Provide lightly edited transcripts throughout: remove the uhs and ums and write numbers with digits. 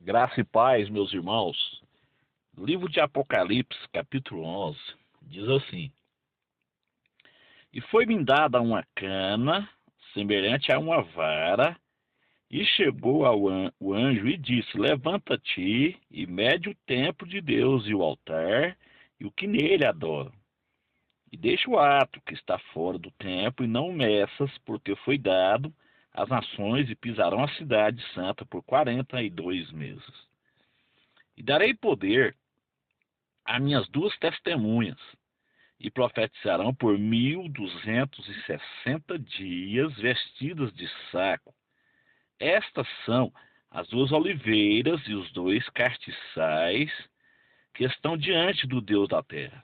Graça e paz, meus irmãos. Livro de Apocalipse, capítulo 11, diz assim: E foi-me dada uma cana, semelhante a uma vara, e chegou o anjo e disse: Levanta-te e mede o templo de Deus e o altar, e o que nele adoram. E deixa o ato que está fora do templo, e não o meças, porque foi dado às nações, e pisarão a cidade santa por 42 meses. E darei poder a minhas duas testemunhas, e profetizarão por 1260 dias, vestidas de saco. Estas são as duas oliveiras e os dois castiçais que estão diante do Deus da terra.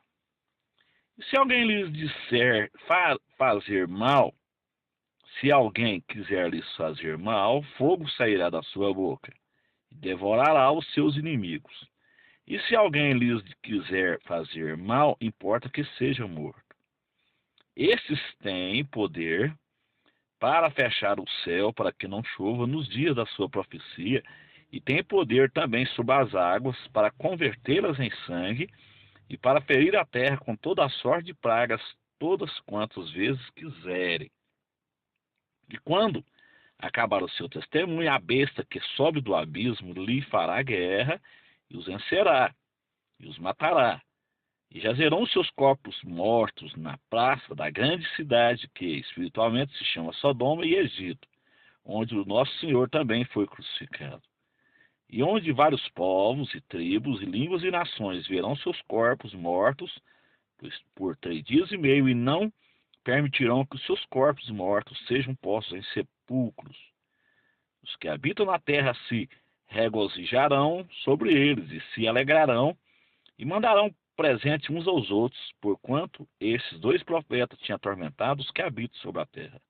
E se alguém lhes disser fazer mal, se alguém quiser lhes fazer mal, fogo sairá da sua boca e devorará os seus inimigos. E se alguém lhes quiser fazer mal, importa que seja morto. Estes têm poder para fechar o céu, para que não chova nos dias da sua profecia, e têm poder também sobre as águas, para convertê-las em sangue, e para ferir a terra com toda a sorte de pragas, todas quantas vezes quiserem. E quando acabar o seu testemunho, a besta que sobe do abismo lhe fará guerra, e os vencerá, e os matará. E jazerão seus corpos mortos na praça da grande cidade, que espiritualmente se chama Sodoma e Egito, onde o nosso Senhor também foi crucificado. E onde vários povos e tribos e línguas e nações verão seus corpos mortos por 3 dias e meio, e não permitirão que os seus corpos mortos sejam postos em sepulcros. Os que habitam na terra se regozijarão sobre eles e se alegrarão, e mandarão presente uns aos outros, porquanto esses dois profetas tinham atormentado os que habitam sobre a terra.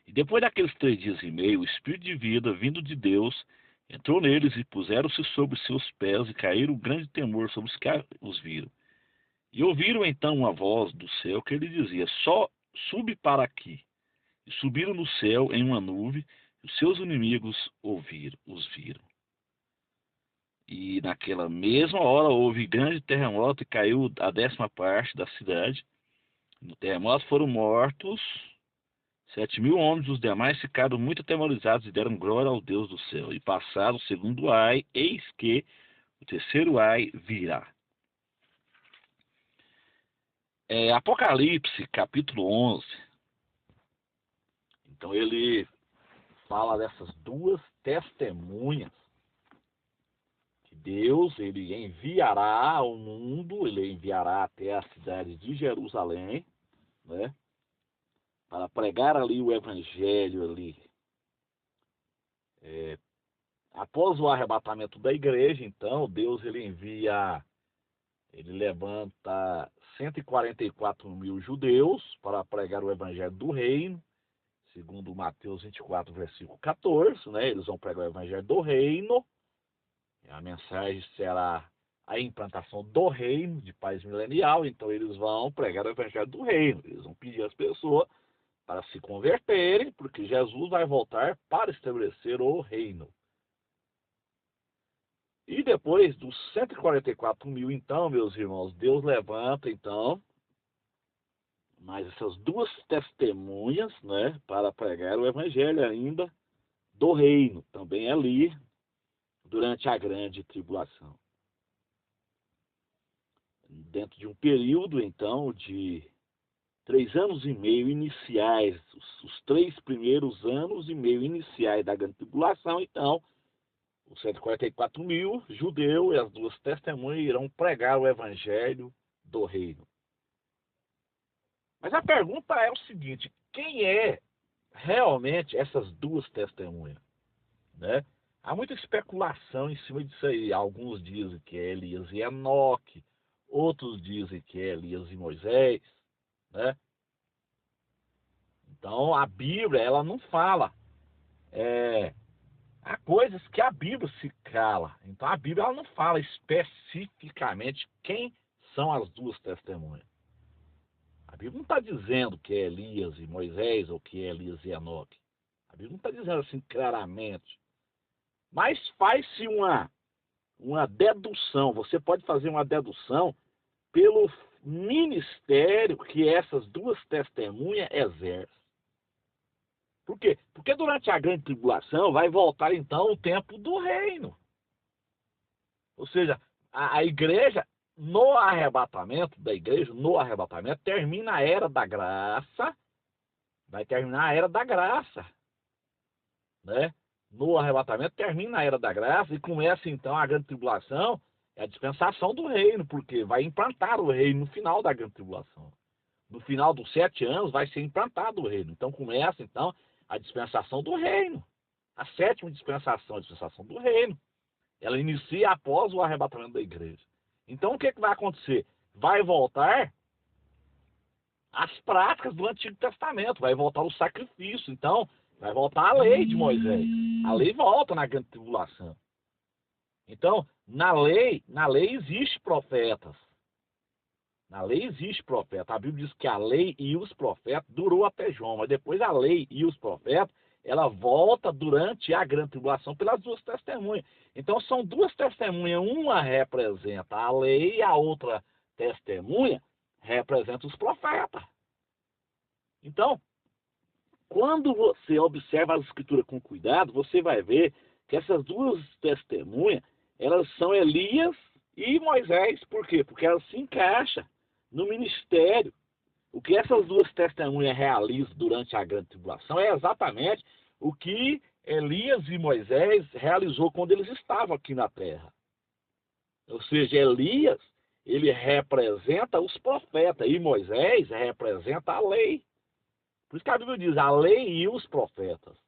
E depois daqueles 3 dias e meio, o Espírito de vida, vindo de Deus, entrou neles, e puseram-se sobre seus pés, e caíram um grande temor sobre os que os viram. E ouviram então uma voz do céu que lhe dizia: Só sube para aqui. E subiram no céu em uma nuvem, e os seus inimigos os viram. E naquela mesma hora houve grande terremoto, e caiu a 10ª parte da cidade. No terremoto foram mortos 7.000 homens, os demais ficaram muito atemorizados e deram glória ao Deus do céu. E passaram o segundo ai, eis que o terceiro ai virá. Apocalipse, capítulo 11. Então ele fala dessas duas testemunhas que Deus ele enviará ao mundo, ele enviará até a cidade de Jerusalém, né, para pregar ali o evangelho ali. Após o arrebatamento da igreja, então, Deus ele levanta 144 mil judeus para pregar o evangelho do reino, segundo Mateus 24, versículo 14, né? Eles vão pregar o evangelho do reino, e a mensagem será a implantação do reino de paz milenial. Então eles vão pregar o evangelho do reino, eles vão pedir às pessoas para se converterem, porque Jesus vai voltar para estabelecer o reino. E depois dos 144 mil, então, meus irmãos, Deus levanta, então, mais essas duas testemunhas, né, para pregar o evangelho ainda do reino, também ali, durante a grande tribulação. Dentro de um período, então, de 3 anos e meio iniciais, os 3 primeiros anos e meio iniciais da grande tribulação, então, os 144 mil judeus e as duas testemunhas irão pregar o evangelho do reino. Mas a pergunta é o seguinte: quem é realmente essas duas testemunhas? Né? Há muita especulação em cima disso aí. Alguns dizem que é Elias e Enoque, outros dizem que é Elias e Moisés, né? Então a Bíblia ela não fala. Há coisas que a Bíblia se cala. Então a Bíblia ela não fala especificamente quem são as duas testemunhas. A Bíblia não está dizendo que é Elias e Moisés ou que é Elias e Enoque. A Bíblia não está dizendo assim claramente. Mas faz-se uma dedução, você pode fazer uma dedução pelo ministério que essas duas testemunhas exercem. Por quê? Porque durante a grande tribulação vai voltar então o tempo do reino. Ou seja, a igreja, no arrebatamento da igreja, termina a era da graça, vai terminar a era da graça, né? No arrebatamento termina a era da graça e começa então a grande tribulação, é a dispensação do reino, porque vai implantar o reino no final da grande tribulação. No final dos 7 anos vai ser implantado o reino. Então começa então a dispensação do reino. A 7ª dispensação, a dispensação do reino. Ela inicia após o arrebatamento da igreja. Então o que vai acontecer? Vai voltar as práticas do Antigo Testamento, vai voltar o sacrifício. Então vai voltar a lei de Moisés. A lei volta na grande tribulação. Então, na lei existe profetas. Na lei existe profeta. A Bíblia diz que a lei e os profetas durou até João, mas depois a lei e os profetas, ela volta durante a grande tribulação pelas duas testemunhas. Então são duas testemunhas, uma representa a lei e a outra testemunha representa os profetas. Então, quando você observa as escrituras com cuidado, você vai ver que essas duas testemunhas, elas são Elias e Moisés. Por quê? Porque elas se encaixam no ministério. O que essas duas testemunhas realizam durante a grande tribulação é exatamente o que Elias e Moisés realizou quando eles estavam aqui na terra. Ou seja, Elias, ele representa os profetas e Moisés representa a lei. Por isso que a Bíblia diz a lei e os profetas.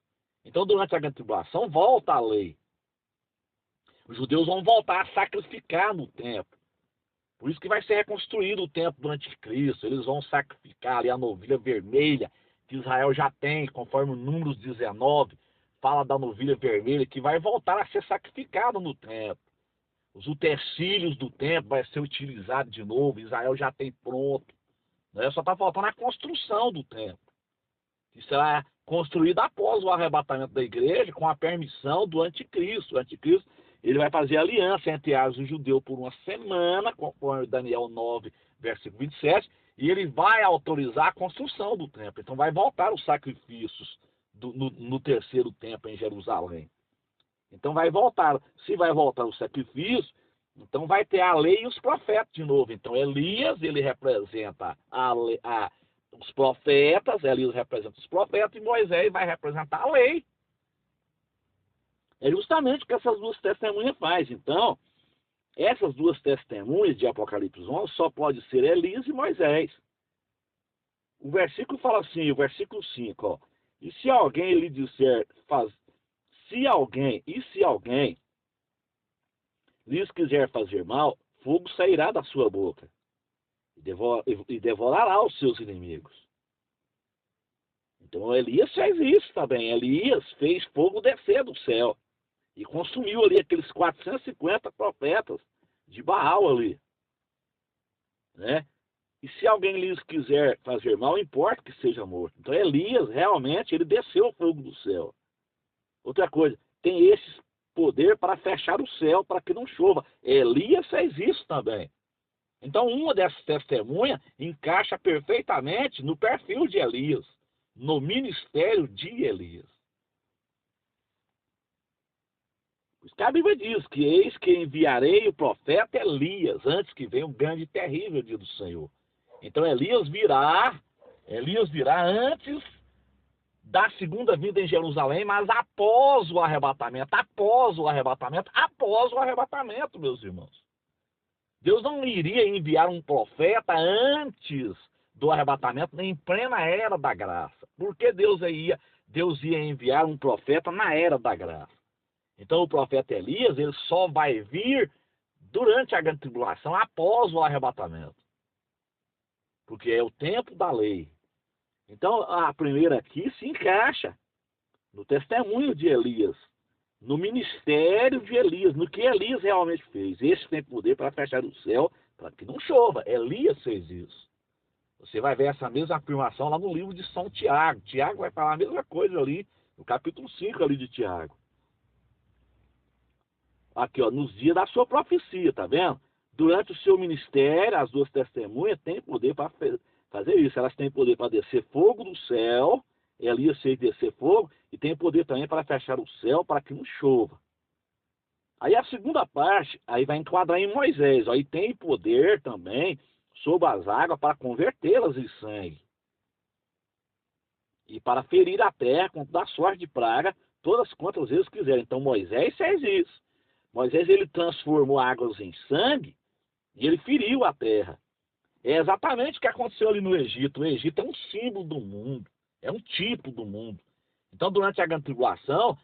Então, durante a grande tribulação, volta a lei. Os judeus vão voltar a sacrificar no templo. Por isso que vai ser reconstruído o templo do anticristo. Eles vão sacrificar ali a novilha vermelha que Israel já tem, conforme o Números 19, fala da novilha vermelha que vai voltar a ser sacrificada no templo. Os utensílios do templo vai ser utilizado de novo. Israel já tem pronto. Né? Só está faltando a construção do templo, que será construído após o arrebatamento da igreja com a permissão do anticristo. O anticristo, ele vai fazer aliança entre as e os judeus por uma semana, conforme Daniel 9, versículo 27, e ele vai autorizar a construção do templo. Então vai voltar os sacrifícios no terceiro templo em Jerusalém. Então vai voltar, se vai voltar o sacrifício, então vai ter a lei e os profetas de novo. Então Elias, ele representa os profetas, Elias representa os profetas e Moisés vai representar a lei. É justamente o que essas duas testemunhas fazem. Então, essas duas testemunhas de Apocalipse 11 só pode ser Elias e Moisés. O versículo fala assim, o versículo 5, ó. E se alguém lhe disser, se alguém lhes quiser fazer mal, fogo sairá da sua boca e devorará os seus inimigos. Então Elias fez isso também. Elias fez fogo descer do céu e consumiu ali aqueles 450 profetas de Baal ali, né? E se alguém lhes quiser fazer mal, importa que seja morto. Então Elias, realmente, ele desceu o fogo do céu. Outra coisa, tem esse poder para fechar o céu, para que não chova. Elias fez isso também. Então uma dessas testemunhas encaixa perfeitamente no perfil de Elias, no ministério de Elias. Por isso que a Bíblia diz que eis que enviarei o profeta Elias, antes que venha o grande e terrível dia do Senhor. Então Elias virá antes da segunda vinda em Jerusalém, mas após o arrebatamento, meus irmãos. Deus não iria enviar um profeta antes do arrebatamento, nem em plena era da graça. Porque Deus ia enviar um profeta na era da graça. Então o profeta Elias, ele só vai vir durante a grande tribulação, após o arrebatamento. Porque é o tempo da lei. Então a primeira aqui se encaixa no testemunho de Elias, no ministério de Elias, no que Elias realmente fez. Esse tem poder para fechar o céu, para que não chova. Elias fez isso. Você vai ver essa mesma afirmação lá no livro de São Tiago. Tiago vai falar a mesma coisa ali, no capítulo 5 ali de Tiago. aqui, ó, nos dias da sua profecia, tá vendo? Durante o seu ministério, as duas testemunhas têm poder para fazer isso. Elas têm poder para descer fogo do céu, Elias fez descer fogo, e tem poder também para fechar o céu para que não chova. Aí a segunda parte, aí vai enquadrar em Moisés, ó, e tem poder também sobre as águas para convertê-las em sangue. E para ferir a terra com toda sorte de praga, todas quantas vezes quiserem. Então Moisés fez isso. Moisés, ele transformou águas em sangue e ele feriu a terra. É exatamente o que aconteceu ali no Egito. O Egito é um símbolo do mundo, é um tipo do mundo. Então, durante a grande tribulação,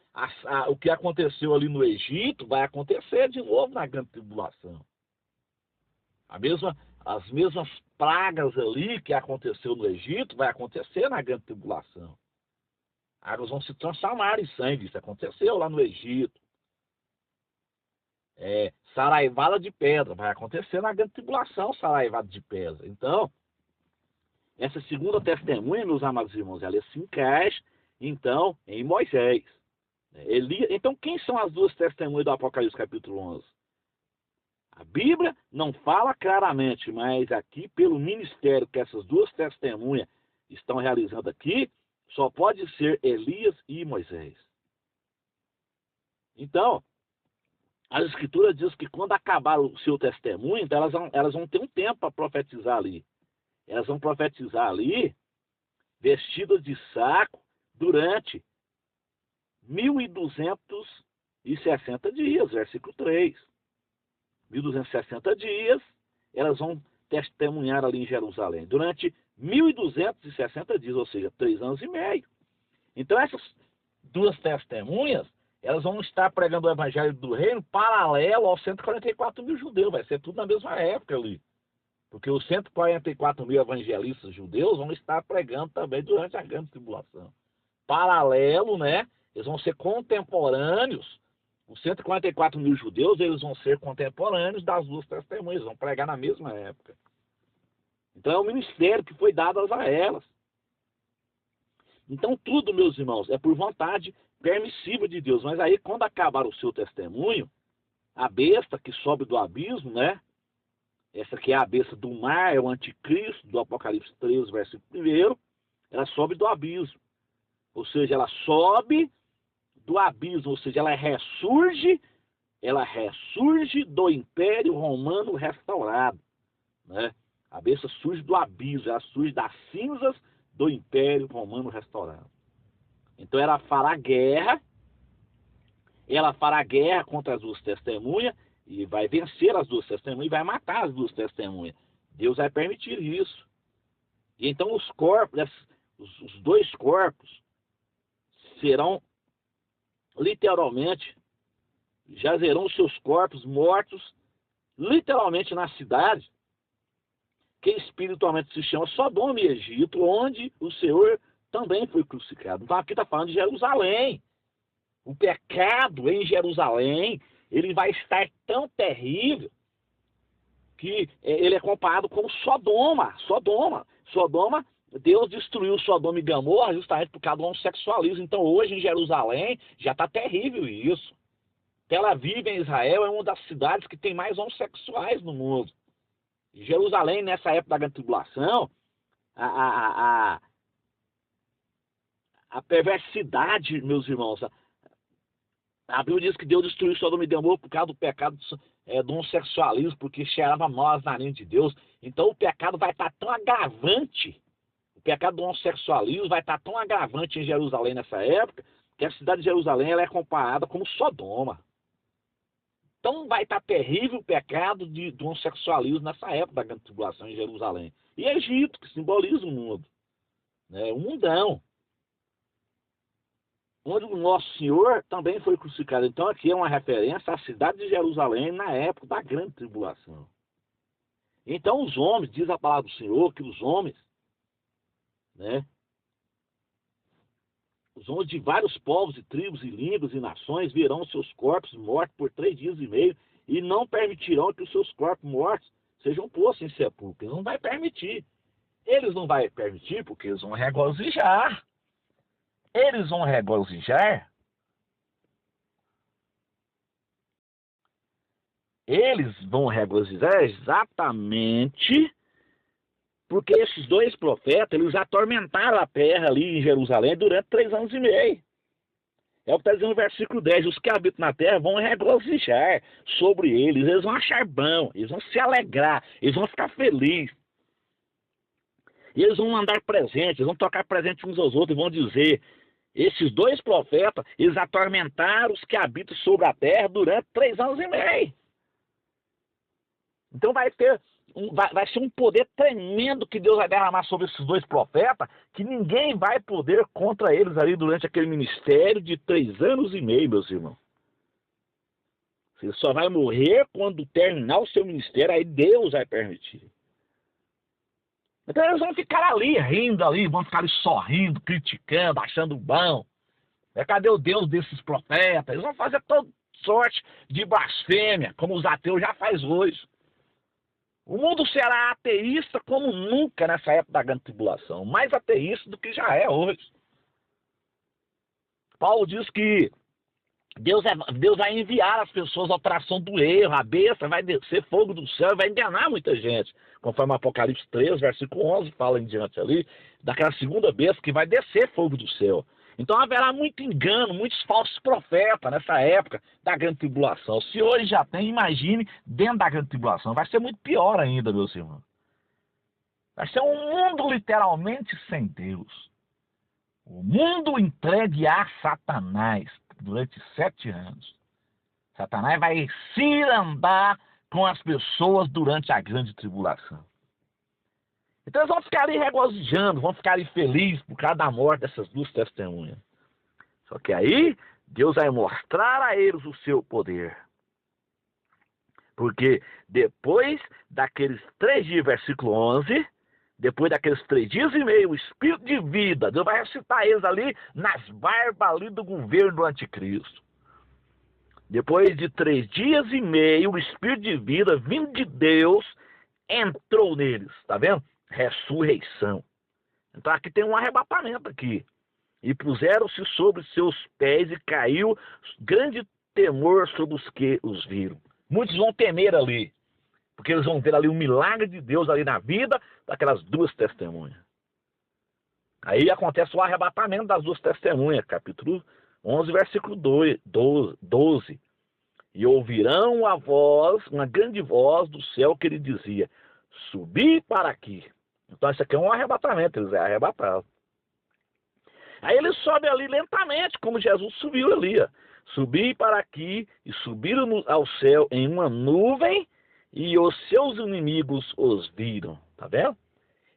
o que aconteceu ali no Egito vai acontecer de novo na grande tribulação. As mesmas pragas ali que aconteceu no Egito vai acontecer na grande tribulação. Águas vão se transformar em sangue. Isso aconteceu lá no Egito. Saraivada de pedra vai acontecer na grande tribulação, saraivada de pedra. Então, essa segunda testemunha, meus amados irmãos, ela se encaixa, então, em Moisés. Então, quem são as duas testemunhas do Apocalipse capítulo 11? A Bíblia não fala claramente, mas aqui, pelo ministério que essas duas testemunhas estão realizando aqui, só pode ser Elias e Moisés. Então, as Escrituras dizem que quando acabar o seu testemunho, então elas vão ter um tempo para profetizar ali. Elas vão profetizar ali, vestidas de saco, durante 1260 dias, versículo 3. 1260 dias, elas vão testemunhar ali em Jerusalém. Durante 1260 dias, ou seja, 3 anos e meio. Então essas duas testemunhas, elas vão estar pregando o evangelho do reino paralelo aos 144 mil judeus. Vai ser tudo na mesma época ali. Porque os 144 mil evangelistas judeus vão estar pregando também durante a grande tribulação. Paralelo, né? Eles vão ser contemporâneos. Os 144 mil judeus, eles vão ser contemporâneos das duas testemunhas. Vão pregar na mesma época. Então é o ministério que foi dado a elas. Então tudo, meus irmãos, é por vontade permissiva de Deus. Mas aí, quando acabar o seu testemunho, a besta que sobe do abismo, né? Essa que é a besta do mar, é o anticristo, do Apocalipse 13, versículo 1, ela sobe do abismo. Ou seja, ela sobe do abismo, ou seja, ela ressurge do Império Romano restaurado. Né? A besta surge do abismo, ela surge das cinzas do Império Romano restaurado. Então ela fará guerra contra as duas testemunhas, e vai vencer as duas testemunhas, e vai matar as duas testemunhas. Deus vai permitir isso. E então os corpos, os dois corpos, serão literalmente, jazerão seus corpos mortos, literalmente na cidade, que espiritualmente se chama Sodoma e Egito, onde o Senhor também foi crucificado. Então aqui está falando de Jerusalém. O pecado em Jerusalém, ele vai estar tão terrível que ele é comparado com Sodoma. Sodoma, Deus destruiu Sodoma e Gomorra justamente por causa do homossexualismo. Então hoje em Jerusalém já está terrível isso. Tel Aviv, em Israel, é uma das cidades que tem mais homossexuais no mundo. Em Jerusalém, nessa época da grande tribulação, a perversidade, meus irmãos, a Bíblia diz que Deus destruiu Sodoma e Gomorra por causa do pecado do homossexualismo, porque cheirava mal as narinas de Deus. Então o pecado vai estar tão agravante, o pecado do homossexualismo vai estar tão agravante em Jerusalém nessa época, que a cidade de Jerusalém ela é comparada como Sodoma. Então vai estar terrível o pecado do homossexualismo nessa época da grande tribulação em Jerusalém. E Egito, que simboliza o mundo, né? O mundão, onde o nosso Senhor também foi crucificado. Então aqui é uma referência à cidade de Jerusalém na época da grande tribulação. Então os homens, diz a palavra do Senhor, que os homens, né? Os homens de vários povos e tribos e línguas e nações verão seus corpos mortos por 3 dias e meio e não permitirão que os seus corpos mortos sejam postos em sepulcro. Eles não vão permitir. Eles não vão permitir porque eles vão regozijar. Eles vão regozijar Eles vão regozijar exatamente porque esses dois profetas, eles atormentaram a terra ali em Jerusalém durante 3 anos e meio. É o que está dizendo no versículo 10. Os que habitam na terra vão regozijar sobre eles vão achar bom, eles vão se alegrar, eles vão ficar felizes. E eles vão mandar presentes, eles vão tocar presentes uns aos outros e vão dizer: esses dois profetas, eles atormentaram os que habitam sobre a terra durante 3 anos e meio. Então vai ser um poder tremendo que Deus vai derramar sobre esses dois profetas, que ninguém vai poder contra eles ali durante aquele ministério de 3 anos e meio, meus irmãos. Você só vai morrer quando terminar o seu ministério, aí Deus vai permitir. Então eles vão ficar ali, rindo ali, vão ficar ali sorrindo, criticando, achando bom. Cadê o Deus desses profetas? Eles vão fazer toda sorte de blasfêmia, como os ateus já fazem hoje. O mundo será ateísta como nunca nessa época da grande tribulação. Mais ateísta do que já é hoje. Paulo diz que Deus vai enviar as pessoas à operação do erro, a besta vai descer fogo do céu e vai enganar muita gente. Conforme Apocalipse 3, versículo 11, fala em diante ali, daquela segunda besta que vai descer fogo do céu. Então haverá muito engano, muitos falsos profetas nessa época da grande tribulação. Se hoje já tem, imagine dentro da grande tribulação. Vai ser muito pior ainda, meus irmãos. Vai ser um mundo literalmente sem Deus. O mundo entregue a Satanás durante 7 anos. Satanás vai cirandar com as pessoas durante a grande tribulação. Então eles vão ficar ali regozijando, vão ficar ali felizes por causa da morte dessas duas testemunhas. Só que aí Deus vai mostrar a eles o seu poder. Porque depois daqueles 3 dias, versículo 11, depois daqueles 3 dias e meio, o Espírito de vida, Deus vai ressuscitar eles ali nas barbas ali do governo do anticristo. Depois de 3 dias e meio, o Espírito de vida, vindo de Deus, entrou neles, tá vendo? Ressurreição. Então aqui tem um arrebatamento aqui. E puseram-se sobre seus pés e caiu grande temor sobre os que os viram. Muitos vão temer ali, porque eles vão ver ali um milagre de Deus ali na vida daquelas duas testemunhas. Aí acontece o arrebatamento das duas testemunhas, capítulo 11, versículo 12. E ouvirão a voz, uma grande voz do céu que ele dizia: subi para aqui. Então isso aqui é um arrebatamento, eles é arrebatado. Aí eles sobem ali lentamente, como Jesus subiu ali. Ó. Subi para aqui e subiram ao céu em uma nuvem e os seus inimigos os viram. Tá vendo?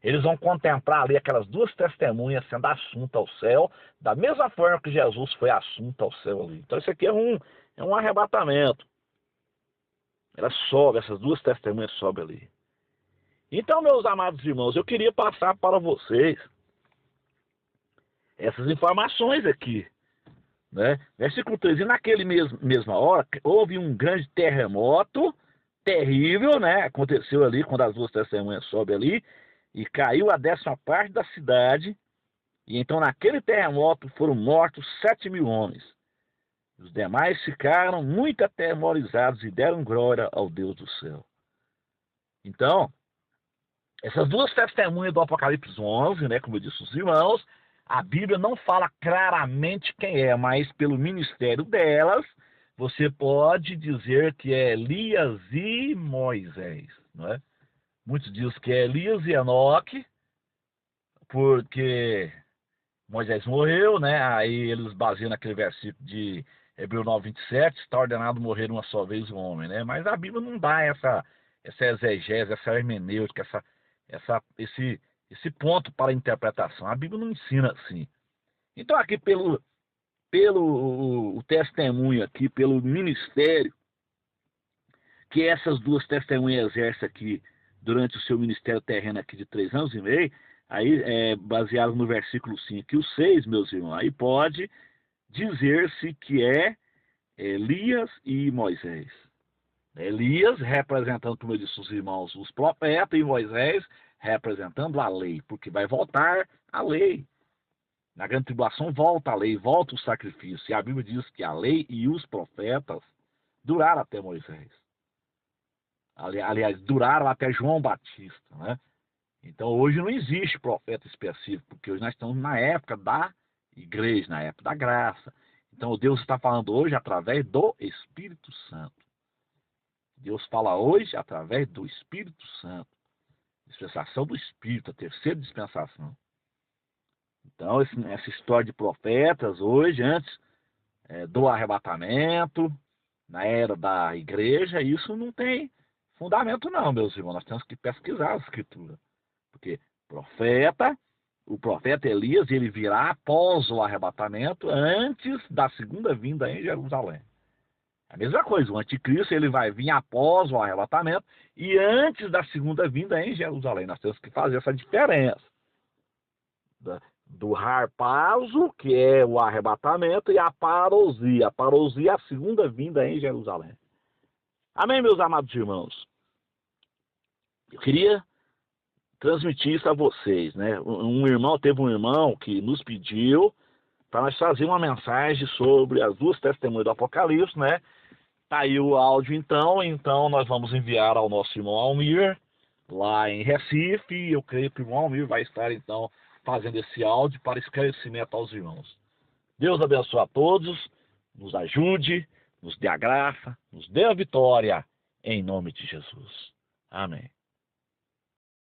Eles vão contemplar ali aquelas duas testemunhas sendo assuntas ao céu, da mesma forma que Jesus foi assunto ao céu ali. Então isso aqui é um arrebatamento. Ela sobe, essas duas testemunhas sobem ali. Então, meus amados irmãos, eu queria passar para vocês essas informações aqui. Né? Versículo 13, e naquele mesma hora, houve um grande terremoto, terrível, né? Aconteceu ali, quando as duas testemunhas sobem ali, e caiu a 10ª parte da cidade, e então naquele terremoto foram mortos 7.000 homens. Os demais ficaram muito atemorizados e deram glória ao Deus do céu. Então, essas duas testemunhas do Apocalipse 11, né, como eu disse os irmãos, a Bíblia não fala claramente quem é, mas pelo ministério delas, você pode dizer que é Elias e Moisés. Não é? Muitos dizem que é Elias e Enoque, porque Moisés morreu, né? Aí eles baseiam naquele versículo de Hebreu 9:27, está ordenado morrer uma só vez o homem, né? Mas a Bíblia não dá essa exegese, essa hermenêutica, esse ponto para a interpretação. A Bíblia não ensina assim. Então aqui pelo o testemunho aqui, pelo ministério que essas duas testemunhas exercem aqui durante o seu ministério terreno aqui de 3 anos e meio, aí baseado no versículo 5 e o 6, meus irmãos, aí pode dizer-se que é Elias e Moisés. Elias representando, como eu disse os irmãos, os profetas, e Moisés representando a lei, porque vai voltar a lei. Na grande tribulação volta a lei, volta o sacrifício. E a Bíblia diz que a lei e os profetas duraram até Moisés. Aliás, duraram até João Batista, né? Então hoje não existe profeta específico, porque hoje nós estamos na época da igreja, na época da graça. Então Deus está falando hoje através do Espírito Santo. Deus fala hoje através do Espírito Santo. Dispensação do Espírito, a terceira dispensação. Então essa história de profetas hoje, antes do arrebatamento, na era da igreja, isso não tem fundamento não, meus irmãos. Nós temos que pesquisar a Escritura. Porque o profeta Elias, ele virá após o arrebatamento, antes da segunda vinda em Jerusalém. A mesma coisa, o anticristo ele vai vir após o arrebatamento e antes da segunda vinda em Jerusalém. Nós temos que fazer essa diferença do harpazo, que é o arrebatamento, e a parousia. A parousia é a segunda vinda em Jerusalém. Amém, meus amados irmãos? Eu queria transmitir isso a vocês, né? Teve um irmão que nos pediu para nós fazer uma mensagem sobre as duas testemunhas do Apocalipse, né? Tá aí o áudio então nós vamos enviar ao nosso irmão Almir, lá em Recife, e eu creio que o irmão Almir vai estar então fazendo esse áudio para esclarecimento aos irmãos. Deus abençoe a todos, nos ajude, nos dê a graça, nos dê a vitória, em nome de Jesus. Amém.